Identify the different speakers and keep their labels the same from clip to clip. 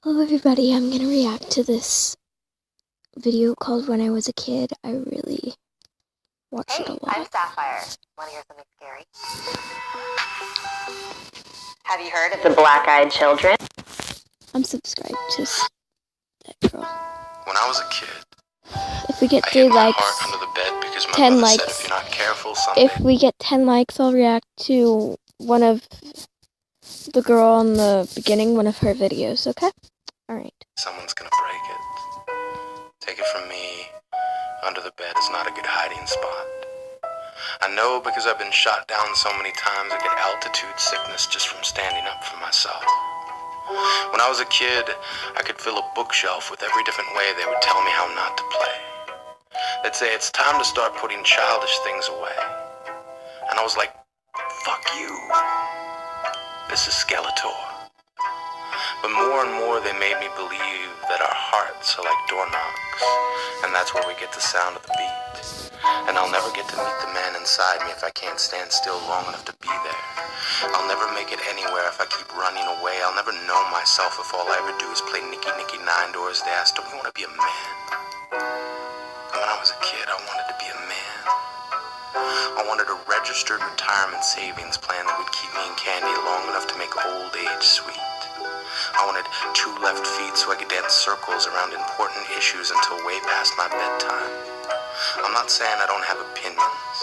Speaker 1: Hello everybody, I'm gonna react to this video called When I Was a Kid. I really watched it a lot.
Speaker 2: I'm Sapphire. Want to hear something scary? Have you heard of the black-eyed children?
Speaker 1: I'm subscribed to that girl.
Speaker 3: When I was a kid,
Speaker 1: if we get
Speaker 3: I
Speaker 1: 3
Speaker 3: hid my
Speaker 1: likes,
Speaker 3: heart under the bed because my
Speaker 1: 10
Speaker 3: mother
Speaker 1: likes.
Speaker 3: said if you're not careful someday...
Speaker 1: If we get 10 likes, I'll react to one of the girl in the beginning, one of her videos, okay? Alright.
Speaker 3: Someone's gonna break it. Take it from me, under the bed is not a good hiding spot. I know because I've been shot down so many times I get altitude sickness just from standing up for myself. When I was a kid, I could fill a bookshelf with every different way they would tell me how not to play. They'd say it's time to start putting childish things away. And I was like, fuck you. This is Skeletor. But more and more they made me believe that our hearts are like doorknobs, and that's where we get the sound of the beat. And I'll never get to meet the man inside me if I can't stand still long enough to be there. I'll never make it anywhere if I keep running away. I'll never know myself if all I ever do is play Nicky Nicky Nine Doors to Ask, don't you want to be a man? And when I was a kid, I wanted to be a man. I wanted a registered retirement savings plan that would keep me in candy long enough to make old age sweet. I wanted 2 left feet so I could dance circles around important issues until way past my bedtime. I'm not saying I don't have opinions,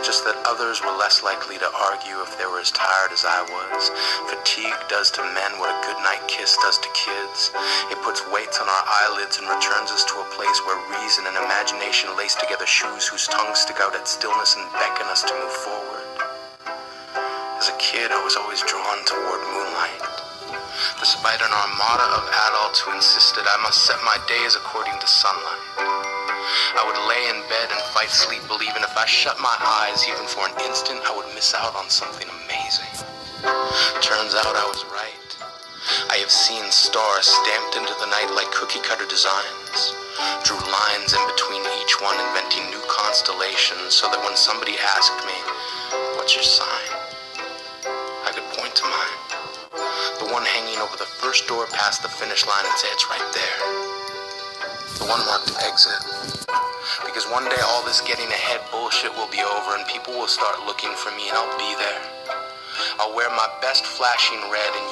Speaker 3: just that others were less likely to argue if they were as tired as I was. Fatigue does to men what a goodnight kiss does to kids. It puts weights on our eyelids and returns us to a place where reason and imagination lace together shoes whose tongues stick out at stillness and beckon us to move forward. As a kid, I was always drawn toward moonlight, despite an armada of adults who insisted I must set my days according to sunlight. I would lay in bed and fight sleep, believing if I shut my eyes even for an instant, I would miss out on something amazing. Turns out I was right. I have seen stars stamped into the night like cookie-cutter designs, drew lines in between each one, inventing new constellations so that when somebody asked me, "What's your sign?" I could point to mine. The one hanging over the first door past the finish line and say it's right there. The one marked exit. Because one day all this getting ahead bullshit will be over and people will start looking for me and I'll be there. I'll wear my best flashing red and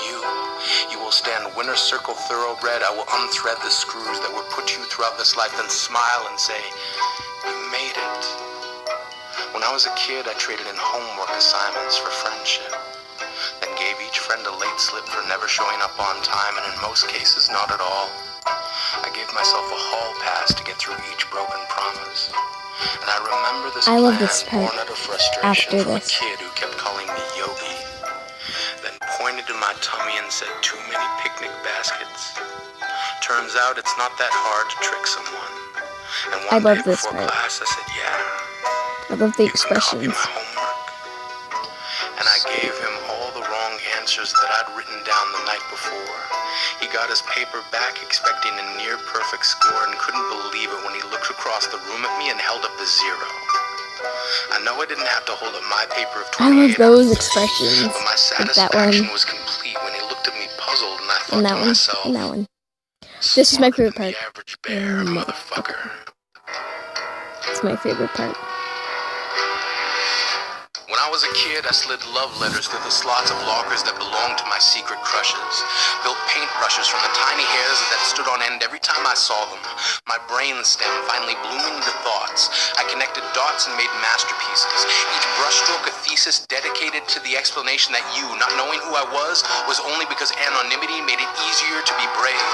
Speaker 3: you will stand winner circle thoroughbred. I will unthread the screws that will put you throughout this life, then smile and say, you made it. When I was a kid, I traded in homework assignments for friendship. Then gave each friend a late slip for never showing up on time, and in most cases, not at all. I gave myself a hall pass to get through each broken promise. And I remember this
Speaker 1: I love
Speaker 3: plan
Speaker 1: this part
Speaker 3: born out of frustration
Speaker 1: after
Speaker 3: from
Speaker 1: this.
Speaker 3: a kid who kept calling me Yogi. Then pointed to my tummy and said, too many picnic baskets. Turns out it's not that hard to trick someone. And
Speaker 1: I
Speaker 3: one
Speaker 1: love
Speaker 3: day
Speaker 1: this
Speaker 3: before
Speaker 1: part.
Speaker 3: class, I said, yeah.
Speaker 1: I love the
Speaker 3: You can copy
Speaker 1: expressions.
Speaker 3: my homework. And I gave him all the wrong answers that I'd written down the night before. He got his paper back expecting a near perfect score and couldn't believe it when he looked across the room at me and held up the 0. I know I didn't have to hold up my paper of 28.
Speaker 1: I love those expressions.
Speaker 3: But my
Speaker 1: Like that
Speaker 3: satisfaction
Speaker 1: one.
Speaker 3: was complete when he looked at me puzzled and I thought
Speaker 1: And that
Speaker 3: to
Speaker 1: one.
Speaker 3: myself,
Speaker 1: And that one. This is my
Speaker 3: "Smarter
Speaker 1: favorite
Speaker 3: than
Speaker 1: part.
Speaker 3: the average bear, motherfucker."
Speaker 1: It's my favorite part.
Speaker 3: When I was a kid, I slid love letters through the slots of lockers that belonged to my secret crushes. Built paintbrushes from the tiny hairs that stood on end every time I saw them. My brain stem finally blooming into thoughts. I connected dots and made masterpieces. Each brushstroke a thesis dedicated to the explanation that you, not knowing who I was only because anonymity made it easier to be brave.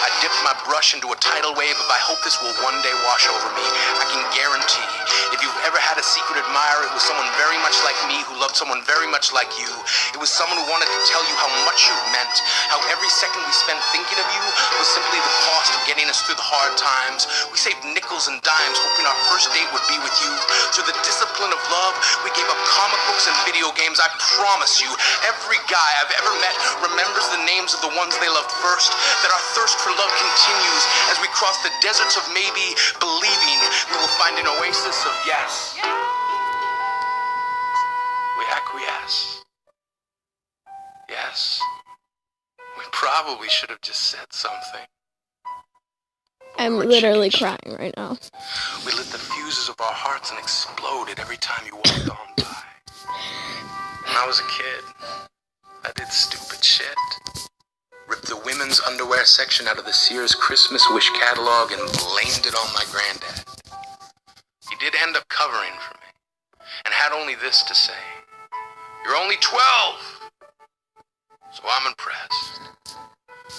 Speaker 3: I dipped my brush into a tidal wave of I hope this will one day wash over me. I can guarantee, if you've ever had a secret admirer, it was someone very much like me who loved someone very much like you. It was someone who wanted to tell you how much you meant, how every second we spent thinking of you was simply the cost of getting us through the hard times. We saved nickels and dimes hoping our first date would be with you. Through the discipline of love, we gave up comic books and video games. I promise you, every guy I've ever met remembers the names of the ones they loved first, that our thirst for love continues as we cross the deserts of maybe, believing we will find an oasis of yes. We acquiesce. Yes, we probably should have just said something. But
Speaker 1: I'm
Speaker 3: we were
Speaker 1: literally
Speaker 3: chicken
Speaker 1: crying right now.
Speaker 3: shit. We lit the fuses of our hearts and exploded every time you walked on by. When I was a kid, I did stupid shit. Ripped the women's underwear section out of the Sears Christmas wish catalog and blamed it on my granddad. He did end up covering for me, and had only this to say: "You're only 12, so I'm impressed.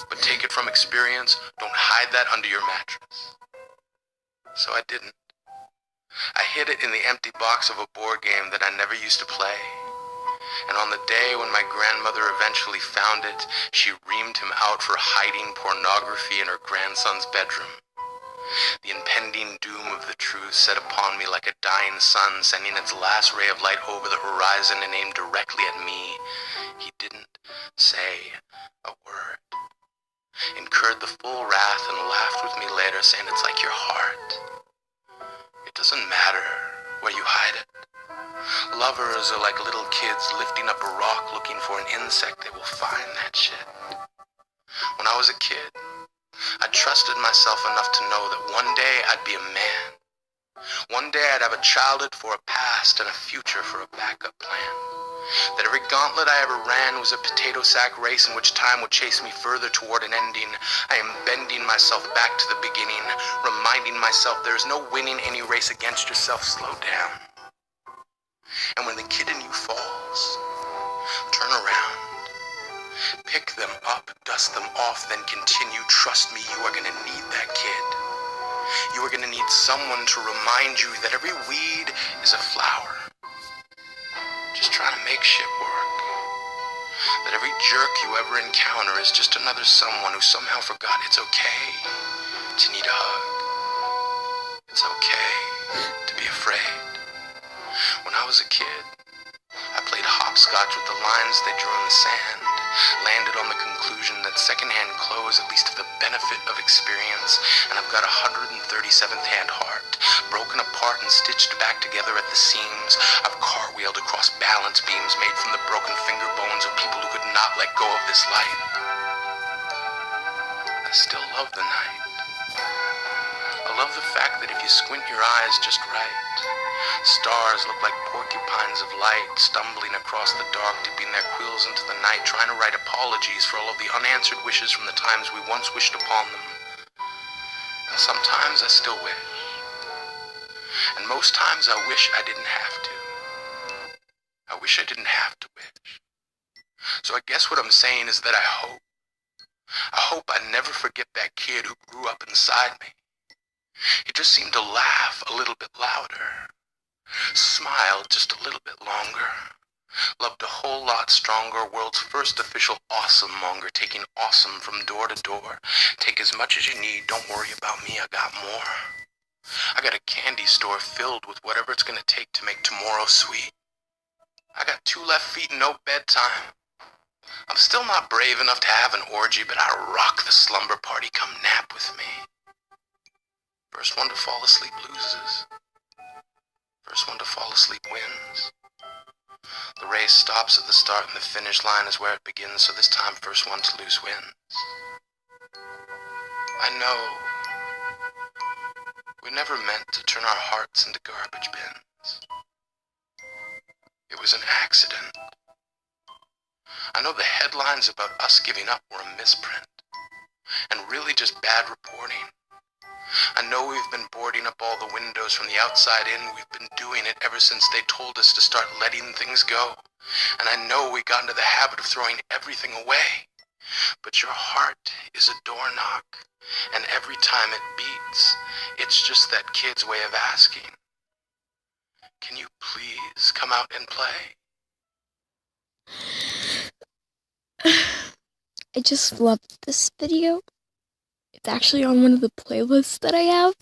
Speaker 3: But take it from experience, don't hide that under your mattress." So I didn't. I hid it in the empty box of a board game that I never used to play. And on the day when my grandmother eventually found it, she reamed him out for hiding pornography in her grandson's bedroom. The impending doom of the truth set upon me like a dying sun, sending its last ray of light over the horizon and aimed directly at me. He didn't say a word. Incurred the full wrath and laughed with me later, saying it's like your heart. It doesn't matter where you hide it. Lovers are like little kids lifting up a rock looking for an insect. They will find that shit. When I was a kid, I trusted myself enough to know that one day I'd be a man. One day I'd have a childhood for a past and a future for a backup plan. That every gauntlet I ever ran was a potato sack race in which time would chase me further toward an ending. I am bending myself back to the beginning, reminding myself there is no winning any race against yourself. Slow down. And when the kid in you falls, turn around. Pick them up, dust them off, then continue. Trust me, you are going to need that kid. You are going to need someone to remind you that every weed is a flower, just trying to make shit work. That every jerk you ever encounter is just another someone who somehow forgot it's okay to need a hug. It's okay to be afraid. When I was a kid, I played hopscotch with the lines they drew in the sand, landed on the conclusion that secondhand clothes at least have the benefit of experience, and I've got a 137th hand heart, broken apart and stitched back together at the seams. I've cartwheeled across balance beams made from the broken finger bones of people who could not let go of this life. I still love the night. I love the fact that if you squint your eyes just right, stars look like porcupines of light stumbling across the dark, dipping their quills into the night, trying to write apologies for all of the unanswered wishes from the times we once wished upon them. And sometimes I still wish. And most times I wish I didn't have to. I wish I didn't have to wish. So I guess what I'm saying is that I hope I never forget that kid who grew up inside me. He just seemed to laugh a little bit louder, smiled just a little bit longer, loved a whole lot stronger, world's first official awesome monger, taking awesome from door to door. Take as much as you need, don't worry about me, I got more. I got a candy store filled with whatever it's gonna take to make tomorrow sweet. I got 2 left feet and no bedtime. I'm still not brave enough to have an orgy, but I rock the slumber party, come nap with me. First one to fall asleep loses. First one to fall asleep wins. The race stops at the start and the finish line is where it begins, so this time first one to lose wins. I know we never meant to turn our hearts into garbage bins. It was an accident. I know the headlines about us giving up were a misprint, and really just bad reporting. I know we've been boarding up all the windows from the outside in. We've been doing it ever since they told us to start letting things go. And I know we got into the habit of throwing everything away. But your heart is a doorknock, and every time it beats, it's just that kid's way of asking, can you please come out and play?
Speaker 1: I just loved this video. It's actually on one of the playlists that I have.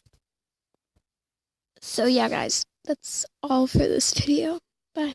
Speaker 1: So yeah, guys, that's all for this video. Bye.